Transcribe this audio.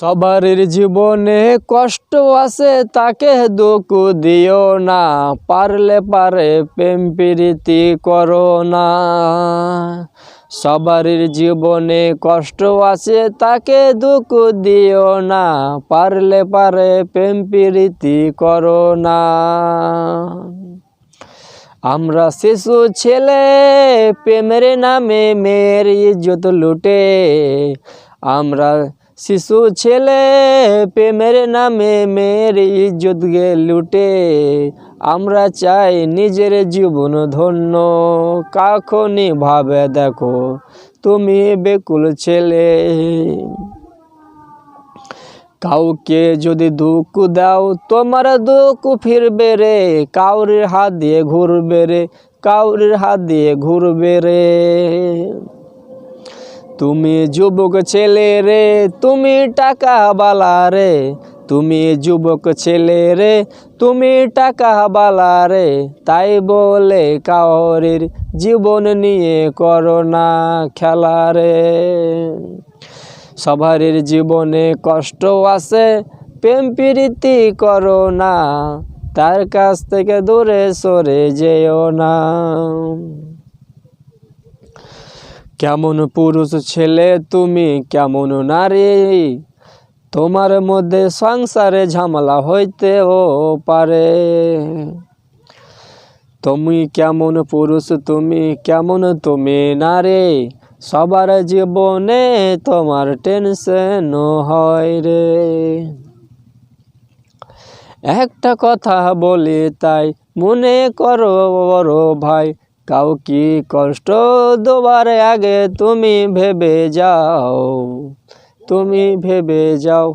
সবারই জীবনে কষ্ট আছে, তাকে দুঃখ দিও না। পারলে পারে প্রেম প্রীতি করো না। সবারই জীবনে কষ্ট আছে, তাকে দুঃখ দিও না। পারলে পারে প্রেম প্রীতি করো না। আমরা শিশু ছেলে প্রেমের নামে মেয়ের ইজ্জত লুটে। আমরা শিশু ছেলে প্রেমের নামে মেয়ের ইজ্জত গে লুটে। আমরা চাই নিজের জীবন ধন্য। কখনই ভাবে দেখো তুমি বেকুল ছেলে। কাউকে যদি দুঃখ দাও, তোমার দুঃখ ফিরবে রে। কাউরির হাত দিয়ে ঘুরবে রে, কাউরির হাত দিয়ে ঘুরবে রে। তুমি যুবক ছেলে রে, তুমি টাকা বালা রে। তুমি যুবক ছেলে রে, তুমি টাকা বালা রে। তাই বলে কাউরির জীবন নিয়ে করো না খেলা রে। সবারই জীবনে কষ্ট আছে, প্রেম প্রীতি করো না। তার কাছ থেকে দূরে সরে যেও না। কেমন পুরুষ ছেলে তুমি, কেমন নারী, তোমার মধ্যে সংসারে ঝামেলা হইতেও পারে। তুমি কেমন পুরুষ তুমি, কেমন তুমি নারী, সবার জীবনে তোমার টেনশন হয় রে। একটা কথা বলি তাই মনে করো বড় ভাই, কাউকে কষ্ট দেওয়ার আগে তুমি ভেবে যাও, তুমি ভেবে যাও।